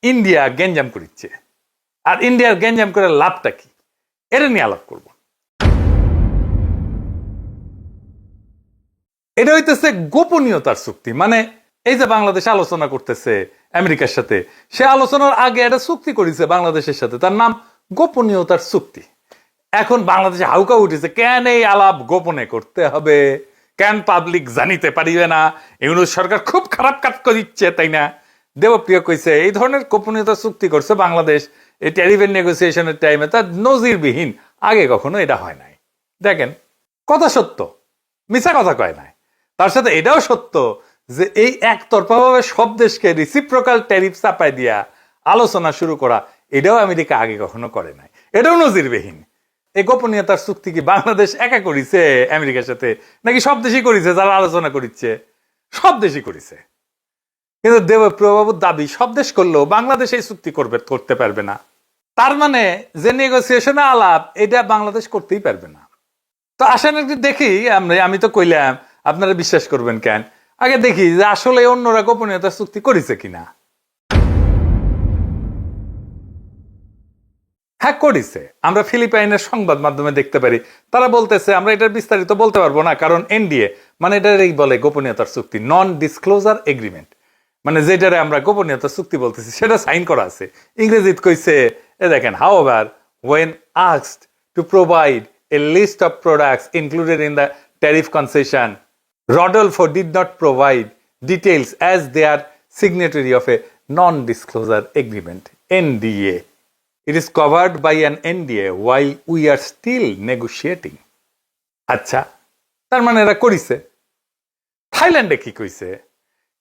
India গ্যাঞ্জাম করিচ্ছে, আর ইন্ডিয়ার গ্যাঞ্জাম করে লাভটা কি, এটা নিয়ে আলাপ করব। এটা হইতেছে গোপনীয়তার চুক্তি। মানে এই যে বাংলাদেশ আলোচনা করতেছে আমেরিকার সাথে, সে আলোচনার আগে একটা চুক্তি করেছে বাংলাদেশের সাথে, তার নাম গোপনীয়তার চুক্তি। এখন বাংলাদেশে হাউকা উঠেছে, কেন এই আলাপ গোপনে করতে হবে, কেন পাবলিক জানিতে পারিবে না, ইউনূস সরকার খুব খারাপ কাজ করিচ্ছে, তাই না? দেবপ্রিয় কইছে এই ধরনের গোপনীয়তার চুক্তি করছে বাংলাদেশ এই ট্যারিফের নেগোসিয়েশনের টাইমে, তার নজিরবিহীন, আগে কখনো এটা হয় নাই। দেখেন, কথা সত্য, মিছা কথা কয় নাই। তার সাথে এটাও সত্য যে এই একতরফাভাবে সব দেশকে রিসিপ্রোকাল ট্যারিফ চাপাই দিয়া আলোচনা শুরু করা, এটাও আমেরিকা আগে কখনো করে নাই, এটাও নজিরবিহীন। এই গোপনীয়তার চুক্তি কি বাংলাদেশ একা করিছে আমেরিকার সাথে, নাকি সব দেশই করিছে? যারা আলোচনা করিচ্ছে সব দেশই করিছে, কিন্তু দেবপ্রিয়বাবুর দাবি সব দেশ করলেও বাংলাদেশ এই চুক্তি করতে পারবে না। তার মানে যে নেগোসিয়েশনে আলাপ, এটা বাংলাদেশ করতেই পারবে না। তো আসেন একটু দেখি আমি তো কইলাম, আপনারা বিশ্বাস করবেন কেন, আগে দেখি যে আসলে অন্যরা গোপনীয়তার চুক্তি করেছে কিনা। হ্যাঁ, করেছে। আমরা ফিলিপাইনের সংবাদ মাধ্যমে দেখতে পারি, তারা বলতেছে আমরা এটার বিস্তারিত বলতে পারবো না, কারণ এনডিএ মানে এটারই বলে গোপনীয়তার চুক্তি, নন ডিসক্লোজার এগ্রিমেন্ট, মানে যেটারে আমরা গোপনীয়তার চুক্তি বলতেছি সেটা সাইন করা আছে। ইংরেজিতে কইছে, এ দেখেন, however when asked to provide a list of products included in the tariff concession, Rodolfo did not provide details as they are signatory of a non-disclosure agreement, NDA. It is covered by an NDA while we are still negotiating. আচ্ছা, তার মানে এরা করিছে। থাইল্যান্ডে কি কইছে?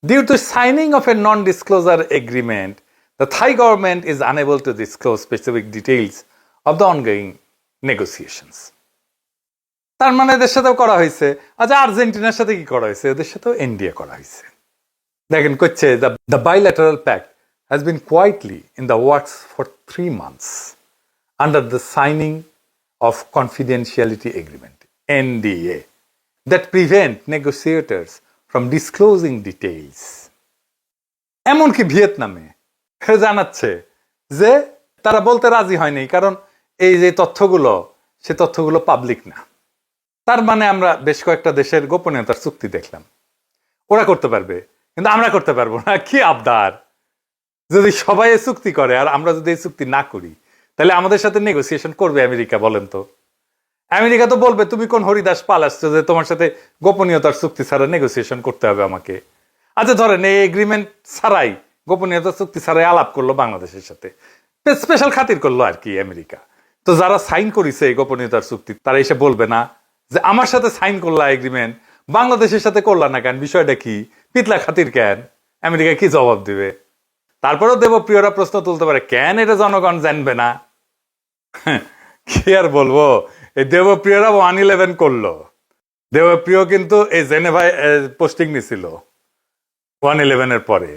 Due to signing of a non-disclosure agreement, the Thai government is unable to disclose specific details of the ongoing negotiations. তার মানে এদের সাথেও করা হয়েছে। আচ্ছা, আর্জেন্টিনার সাথে কি করা হয়েছে? এদের সাথেও এনডিএ করা হয়েছে। দেখেন, কচ্ছে the bilateral pact has been quietly in the works for 3 months under the signing of confidentiality agreement, NDA, that prevent negotiators from disclosing details. এমনকি ভিয়েতনামে জানাচ্ছে যে তারা বলতে রাজি হয়নি, কারণ এই যে তথ্যগুলো, সে তথ্যগুলো পাবলিক না। তার মানে আমরা বেশ কয়েকটা দেশের গোপনীয়তার চুক্তি দেখলাম, ওরা করতে পারবে কিন্তু আমরা করতে পারবো না। কি আবদার! যদি সবাই চুক্তি করে আর আমরা যদি এই চুক্তি না করি, তাহলে আমাদের সাথে নেগোসিয়েশন করবে আমেরিকা? বলেন তো। আমেরিকা তো বলবে তুমি কোন হরিদাস পাল আসছো যে তোমার সাথে গোপনীয়তার চুক্তি ছাড়া নেগোসিয়েশন করতে হবে আমাকে। আচ্ছা, ধরেন এই এগ্রিমেন্ট ছাড়াই, গোপনীয়তার চুক্তি ছাড়াই আলাপ করলো বাংলাদেশের সাথে, স্পেশাল খাতির করলো আর কি আমেরিকা। তো যারা সাইন করেছে এই গোপনীয়তার চুক্তি, তারা এসে বলবে না যে আমার সাথে সাইন করলা এগ্রিমেন্ট, বাংলাদেশের সাথে করলা না কেন, বিষয়টা কি, পিতলা খাতির কেন? আমেরিকা কি জবাব দিবে? তারপরেও দেবপ্রিয়রা প্রশ্ন তুলতে পারে, কেন এটা জনগণ জানবে না? কি আর বলবো, এই দেবপ্রিয়রা 111 করলো। দেবপ্রিয় কিন্তু এই জেনেভায় পোস্টিং নিছিল 111-এর পরে,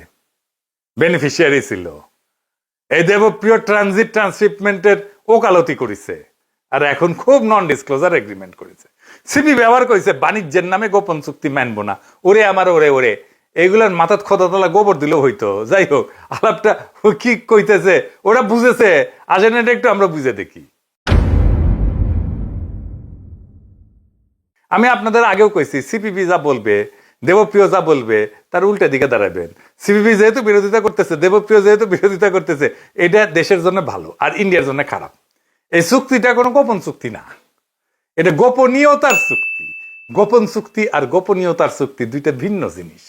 বেনিফিশিয়ারি ছিল। এই দেবপ্রিয় ট্রানজিট ট্রান্সশিপমেন্টের ওকালতি করেছে, আর এখন খুব নন ডিসক্লোজার এগ্রিমেন্ট করেছে। সিপি ব্যবহার করেছে বাণিজ্যের নামে গোপন চুক্তি মানবো না। ওরে আমার, ওরে ওরে, এইগুলার মাথাত খোদাতলা গোবর দিলেও হইতো। যাই হোক, আলাপটা কি কইতেছে ওরা বুঝেছে, আসেন এটা একটু আমরা বুঝে দেখি। আমি আপনাদের আগেও কইছি, সিপিবি যা বলবে, দেবপ্রিয় যা বলবে, তার উল্টা দিকে দাঁড়াবেন। সিপিবি যেহেতু বিরোধিতা করতেছে, দেবপ্রিয় যেহেতু বিরোধিতা করতেছে, এটা দেশের জন্য ভালো আর ইন্ডিয়ার জন্য খারাপ। এই চুক্তিটা কোনো গোপন চুক্তি না, এটা গোপনীয়তার চুক্তি। গোপন চুক্তি আর গোপনীয়তার চুক্তি দুইটা ভিন্ন জিনিস।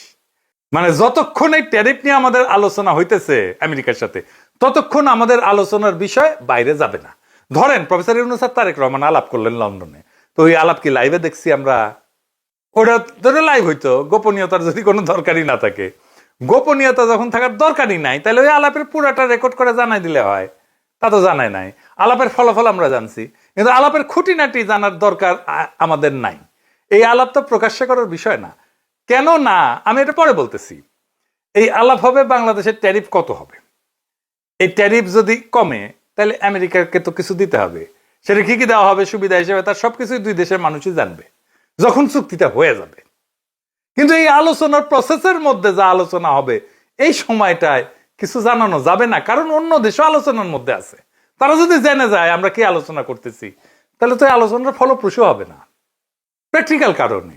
মানে যতক্ষণ এই ট্যারিফ নিয়ে আমাদের আলোচনা হইতেছে আমেরিকার সাথে, ততক্ষণ আমাদের আলোচনার বিষয় বাইরে যাবে না। ধরেন প্রফেসর ইউনূস আর তারেক রহমান আলাপ করলেন লন্ডনে, তো ওই আলাপ কি লাইভে দেখছি আমরা? ওটা ধরে লাইভ হইতো, গোপনীয়তার যদি কোনো দরকারই না থাকে। গোপনীয়তা যখন থাকার দরকারই নাই, তাহলে ওই আলাপের পুরাটা রেকর্ড করে জানাই দিলে হয়। তা তো জানাই নাই। আলাপের ফলাফল আমরা জানছি, কিন্তু আলাপের খুঁটিনাটি জানার দরকার আমাদের নাই। এই আলাপ তো প্রকাশ্য করার বিষয় না। কেন না, আমি এটা পরে বলতেছি। এই আলাপ হবে বাংলাদেশের ট্যারিফ কত হবে। এই ট্যারিফ যদি কমে, তাহলে আমেরিকাকে তো কিছু দিতে হবে। সেটা কি কি দেওয়া হবে সুবিধা হিসেবে, তার সবকিছুই দুই দেশের মানুষই জানবে যখন চুক্তিটা হয়ে যাবে। কিন্তু এই আলোচনার প্রসেসের মধ্যে যা আলোচনা হবে, এই সময়টায় কিছু জানানো যাবে না, কারণ অন্য দেশও আলোচনার মধ্যে আছে। তারা যদি জেনে যায় আমরা কি আলোচনা করতেছি, তাহলে তো এই আলোচনার ফলপ্রসূ হবে না। প্র্যাকটিক্যাল কারণে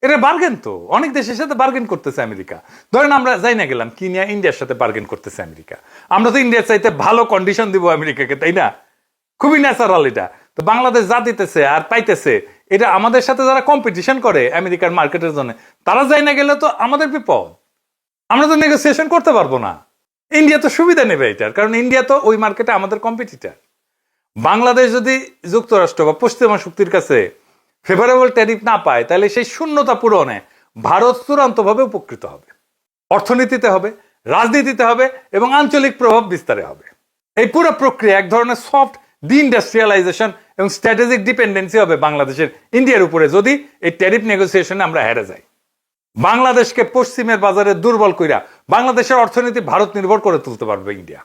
এটা বার্গেন, তো অনেক দেশের সাথে বার্গেন করতেছে আমেরিকা। ধরেন আমরা যাই না গেলাম কি নিয়ে, ইন্ডিয়ার সাথে বার্গেন করতেছে আমেরিকা। আমরা তো ইন্ডিয়ার চাইতে ভালো কন্ডিশন দিব আমেরিকাকে, তাই না? খুবই ন্যাচারাল এটা। তো বাংলাদেশ যা দিতেছে আর পাইতেছে, এটা আমাদের সাথে যারা কম্পিটিশন করে আমেরিকার মার্কেটের জন্য, তারা যাই না গেলে তো আমাদের বিপদ। আমরা তো নেগোসিয়েশন করতে পারবো না। ইন্ডিয়া তো সুবিধা নেবে এটার, কারণ ইন্ডিয়া তো ওই মার্কেটে আমাদের কম্পিটিটার। বাংলাদেশ যদি যুক্তরাষ্ট্র বা পশ্চিমা শক্তির কাছে ফেভারেবল ট্যারিফ না পায়, তাহলে সেই শূন্যতা পূরণে ভারত চূড়ান্তভাবে উপকৃত হবে। অর্থনীতিতে হবে, রাজনীতিতে হবে এবং আঞ্চলিক প্রভাব বিস্তারে হবে। এই পুরো প্রক্রিয়া এক ধরনের সফট ডিইন্ডাস্ট্রিয়ালাইজেশন এবং স্ট্র্যাটেজিক ডিপেন্ডেন্সি হবে বাংলাদেশের ইন্ডিয়ার উপরে, যদি এই ট্যারিফ নেগোসিয়েশনে আমরা হেরে যাই। বাংলাদেশকে পশ্চিমের বাজারে দুর্বল কইরা বাংলাদেশের অর্থনীতি ভারত নির্ভর করে তুলতে পারবে ইন্ডিয়া,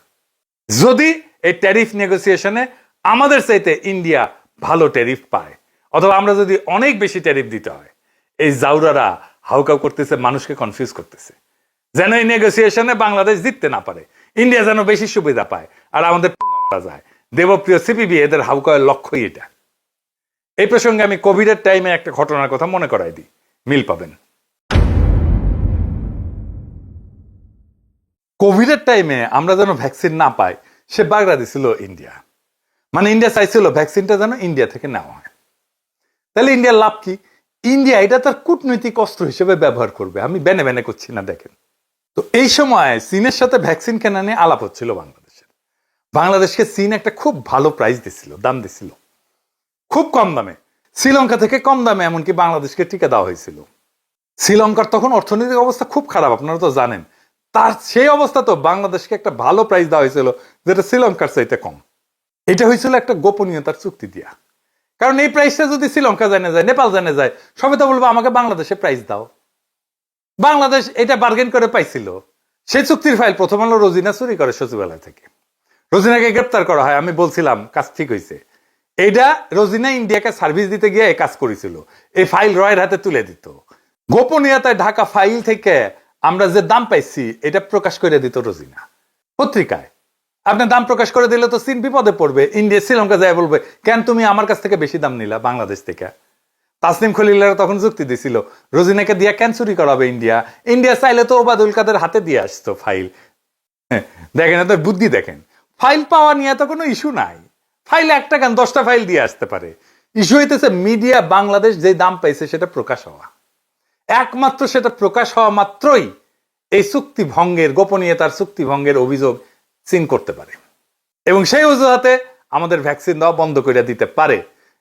যদি এই ট্যারিফ নেগোসিয়েশনে আমাদের চাইতে ইন্ডিয়া ভালো ট্যারিফ পায়, অথবা আমরা যদি অনেক বেশি ট্যারিফ দিতে হয়। এই জাউরারা হাউকাউ করতেছে, মানুষকে কনফিউজ করতেছে, যেন এই নেগোসিয়েশনে বাংলাদেশ জিততে না পারে, ইন্ডিয়া যেন বেশি সুবিধা পায় আর আমাদের মারা যায়। দেবপ্রিয় সিপিবি এদের হাউকাউয়ের লক্ষ্যই এটা। এই প্রসঙ্গে আমি কোভিডের টাইমে একটা ঘটনার কথা মনে করাই দিই, মিল পাবেন। কোভিডের টাইমে আমরা যেন ভ্যাকসিন না পাই, সে বাগড়া দিছিল ইন্ডিয়া। মানে ইন্ডিয়া চাইছিল ভ্যাকসিনটা যেন ইন্ডিয়া থেকে নেওয়া হয়। তাহলে ইন্ডিয়ার লাভ কি? ইন্ডিয়া এটা তার কূটনৈতিক অস্ত্র হিসেবে ব্যবহার করবে। আমি বেনে বেনে করছি না, দেখেন তো। এই সময় চীনের সাথে ভ্যাকসিন কেনা নিয়ে আলাপ হচ্ছিল বাংলাদেশের। বাংলাদেশকে চীন একটা খুব ভালো প্রাইস দিছিল, দাম দিছিল, খুব কম দামে, শ্রীলঙ্কা থেকে কম দামে এমনকি বাংলাদেশকে টিকা দেওয়া হয়েছিল। শ্রীলঙ্কার তখন অর্থনৈতিক অবস্থা খুব খারাপ, আপনারা তো জানেন। তার সেই অবস্থা তো বাংলাদেশকে একটা ভালো প্রাইস দেওয়া হয়েছিল, যেটা শ্রীলঙ্কার চাইতে কম। এটা হয়েছিল একটা গোপনীয়তার চুক্তি দিয়া। কারণ এই প্রাইসটা যদি শ্রীলঙ্কা জানে যায়, নেপাল জানে যায়, সবাই তো বলবো আমাকে বাংলাদেশে প্রাইস দাও। বাংলাদেশ এটা বার্গেন করে পাইছিল। সেই চুক্তির ফাইল প্রথম আলো রোজিনা চুরি করে সচিবালয় থেকে। রোজিনাকে গ্রেপ্তার করা হয়। আমি বলছিলাম কাজ ঠিক হয়েছে। এইটা রোজিনা ইন্ডিয়াকে সার্ভিস দিতে গিয়ে এই কাজ করেছিল। এই ফাইল রয়ের হাতে তুলে দিত। গোপনীয়তায় ঢাকা ফাইল থেকে আমরা যে দাম পাইছি এটা প্রকাশ করে দিত রোজিনা পত্রিকায়। আপনার দাম প্রকাশ করে দিলে তো চীন বিপদে পড়বে। ইন্ডিয়া শ্রীলঙ্কা যায় বলবে, কেন তুমি আমার কাছ থেকে বেশি দাম নিলা বাংলাদেশ থেকে? তাসনিম খলিলারা তখন যুক্তি দিছিল, রোজিনাকে দিয়া কেন চুরি করাবে ইন্ডিয়া? ইন্ডিয়া চাইলে তো ওবায়দুল কাদের হাতে দিয়ে আসতো ফাইল। দেখেন এদের বুদ্ধি, দেখেন। ফাইল পাওয়া নিয়ে তো কোনো ইস্যু নাই। ফাইল একটা কেন 10টা ফাইল দিয়ে আসতে পারে। ইস্যু হইতেছে মিডিয়া বাংলাদেশ যে দাম পাইছে সেটা প্রকাশ হওয়া। একমাত্র সেটা প্রকাশ হওয়া মাত্রই এই চুক্তি ভঙ্গের, গোপনীয়তার চুক্তি ভঙ্গের অভিযোগ চীন করতে পারে এবং সেই অজুহাতে আমাদের ভ্যাকসিন দেওয়া বন্ধ করে দিতে পারে।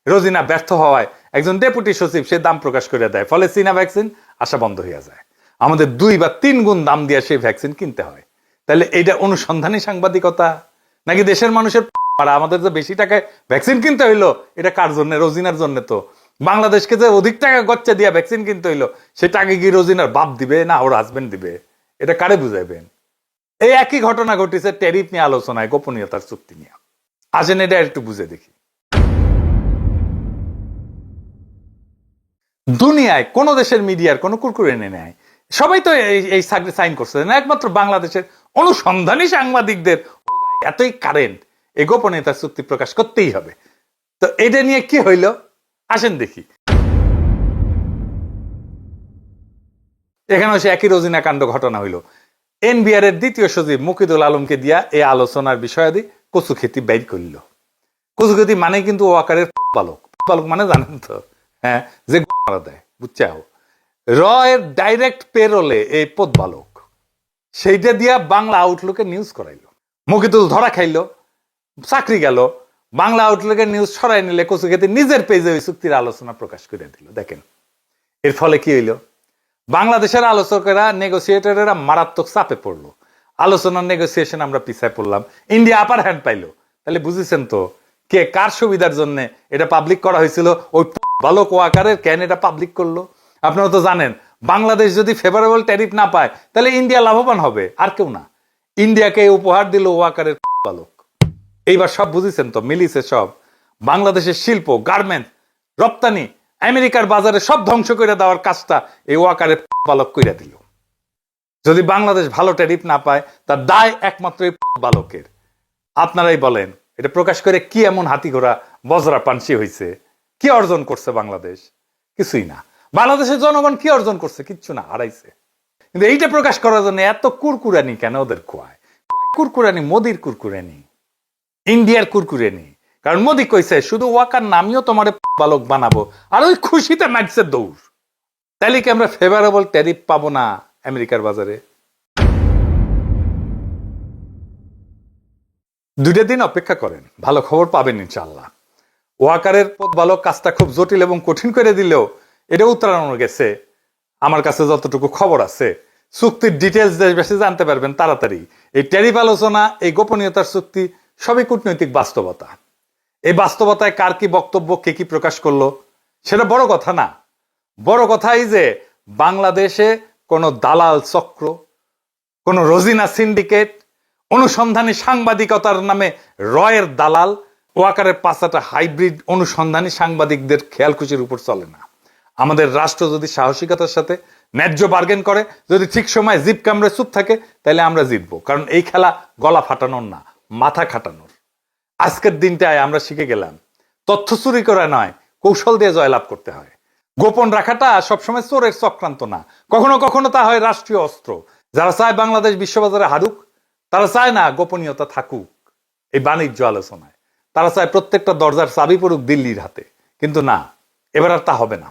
রোজিনা ব্যর্থ হওয়ায় একজন ডেপুটি সচিব সে দাম প্রকাশ করে দেয়, ফলে চীনা ভ্যাকসিন আসা বন্ধ হয়ে যায়। আমাদের 2 বা 3 গুণ দাম দিয়ে সেই ভ্যাকসিন কিনতে হয়। তাহলে এটা অনুসন্ধানী সাংবাদিকতা নাকি দেশের মানুষের? আমাদের যে বেশি টাকায় ভ্যাকসিন কিনতে হইলো, এটা কার জন্য? রোজিনার জন্য। তো বাংলাদেশকে যে অধিক টাকা গচ্চা দিয়া ভ্যাকসিন কিনতে হইলো, সেটা আগে কি রোজিনার বাপ দিবে না ওর হাজবেন্ড দিবে? এটা কারে বুঝাইবেন? এই একই ঘটনা ঘটেছে ট্যারিফ নিয়ে আলোচনায়, গোপনীয়তার চুক্তি নিয়ে। আসেন এটা একটু বুঝে দেখি। দুনিয়ায় কোন দেশের মিডিয়ার কোন কুরকুরে নেয়? সবাই তো এই সাইন করছে না, একমাত্র বাংলাদেশের অনুসন্ধানী সাংবাদিকদের এতই কারেন্ট, এই গোপনীয়তার চুক্তি প্রকাশ করতেই হবে। তো এটা নিয়ে কি হইল আসেন দেখি। এখানে সে একই রোজিনা কাণ্ড ঘটনা হইল। এনবিআর এর দ্বিতীয় সচিব মুকিদুল আলমকে দিয়া এই আলোচনার বিষয়াদি কচুক্ষেতি বের করল। কচুক্ষেতি মানে কিন্তু ও আকারের বালক। বালক মানে জানেন তো, হ্যাঁ, যে মারা দেয়, বুঝছাও। র এর ডাইরেক্ট পেরোলে এই পদ বালক, সেইটা দিয়া বাংলা আউটলুকে নিউজ করাইলো। মুকিদুল ধরা খাইলো, চাকরি গেল। বাংলা আউটলুকের নিউজ সরাই নিলে কচুক্ষেতি নিজের পেজে ওই চুক্তির আলোচনা প্রকাশ করে দিল। দেখেন এর ফলে কি হইল? বাংলাদেশের আলোচকেরা, নেগোসিয়েটরেরা মারাত্মক চাপে পড়লো। আলোচনার নেগোসিয়েশন আমরা পিছায় পড়লাম, ইন্ডিয়া আপার হ্যান্ড পাইলো। তাহলে বুঝেছেন তো কে কার সুবিধার জন্য এটা পাবলিক করা হয়েছিল? ওই বালক ও আকারের কেন এটা পাবলিক করলো? আপনারা তো জানেন বাংলাদেশ যদি ফেভারেবল ট্যারিফ না পায় তাহলে ইন্ডিয়া লাভবান হবে, আর কেউ না। ইন্ডিয়াকে উপহার দিল ও আকারের বালক। এইবার সব বুঝেছেন তো, মিলিছে সব। বাংলাদেশের শিল্প, গার্মেন্টস, রপ্তানি আমেরিকার বাজারে সব ধ্বংস করে দেওয়ার কাজটা এই ওয়াকারের বালক কইরা দিল। যদি বাংলাদেশ ভালো ট্যারিফ না পায় তার দায় একমাত্র এই বালকের। আপনারাই বলেন, এটা প্রকাশ করে কি এমন হাতি ঘোড়া বজরা পানসি হয়েছে? কি অর্জন করছে বাংলাদেশ? কিছুই না। বাংলাদেশের জনগণ কি অর্জন করছে? কিচ্ছু না, হারাইছে। কিন্তু এইটা প্রকাশ করার জন্য এত কুরকুরানি কেন ওদের খোয়ায়? কুরকুরানি মোদির কুরকুরানি, ইন্ডিয়ার কুরকুরানি। কারণ মোদি কইছে শুধু ওয়াকার নামিও তোমার বালক বানাবো, আর ওই খুশিতে মারছে দৌড়। তাইলে কি আমরা ফেভারেবল ট্যারিফ পাবো না আমেরিকার বাজারে? 2 দিন অপেক্ষা করেন, ভালো খবর পাবেন ইনশাআল্লাহ। ওয়াকারের বালক কাজটা খুব জটিল এবং কঠিন করে দিলেও এটা উত্তরানো গেছে। আমার কাছে যতটুকু খবর আছে, চুক্তির ডিটেলস দেশবাসী জানতে পারবেন তাড়াতাড়ি। এই ট্যারিফ আলোচনা, এই গোপনীয়তার চুক্তি সবই কূটনৈতিক বাস্তবতা। এই বাস্তবতায় কার কি বক্তব্য, কে কি প্রকাশ করলো সেটা বড় কথা না। বড় কথা এই যে বাংলাদেশে কোনো দালাল চক্র, কোনো রোজিনা সিন্ডিকেট, অনুসন্ধানী সাংবাদিকতার নামে রয়ের দালাল, ওয়াকারের পাঁচটা হাইব্রিড অনুসন্ধানী সাংবাদিকদের খেয়ালখুশির উপর চলে না। আমাদের রাষ্ট্র যদি সাহসিকতার সাথে ন্যায্য বার্গেন করে, যদি ঠিক সময় জিপ কামড়ে চুপ থাকে, তাহলে আমরা জিতবো। কারণ এই খেলা গলা ফাটানোর না, মাথা খাটানোর। আজকের দিনটায় আমরা শিখে গেলাম তথ্য চুরি করা নয়, কৌশল দিয়ে জয়লাভ করতে হয়। গোপন রাখাটা সবসময় চোরের চক্রান্ত না, কখনো কখনো তা হয় রাষ্ট্রীয় অস্ত্র। যারা চায় বাংলাদেশ বিশ্ববাজারে হারুক, তারা চায় না গোপনীয়তা থাকুক এই বাণিজ্য আলোচনায়। তারা চায় প্রত্যেকটা দরজার চাবি পড়ুক দিল্লির হাতে। কিন্তু না, এবার আর তা হবে না।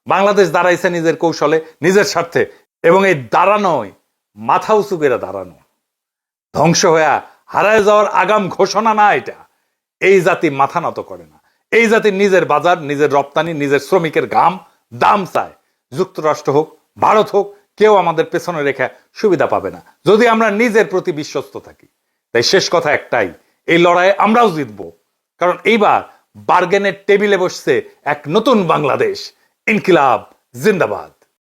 বাংলাদেশ দাঁড়াইছে নিজের কৌশলে, নিজের স্বার্থে, এবং এই দাঁড়ানোয় মাথা উঁচু করে দাঁড়ানো। ধ্বংস হয়ে হারায় যাওয়ার আগাম ঘোষণা না এটা। এই জাতি মাথা নত করে না। এই জাতি নিজের বাজার, নিজের রপ্তানি, নিজের শ্রমিকের ঘাম দাম চায়। যুক্তরাষ্ট্র হোক, ভারত হোক, কেউ আমাদের পেছনে রেখে সুবিধা পাবে না যদি আমরা নিজের প্রতি বিশ্বস্ত থাকি। তাই শেষ কথা একটাই, এই লড়াইয়ে আমরাও জিতবো। কারণ এইবার বার্গেনের টেবিলে বসছে এক নতুন বাংলাদেশ। ইনকিলাব জিন্দাবাদ।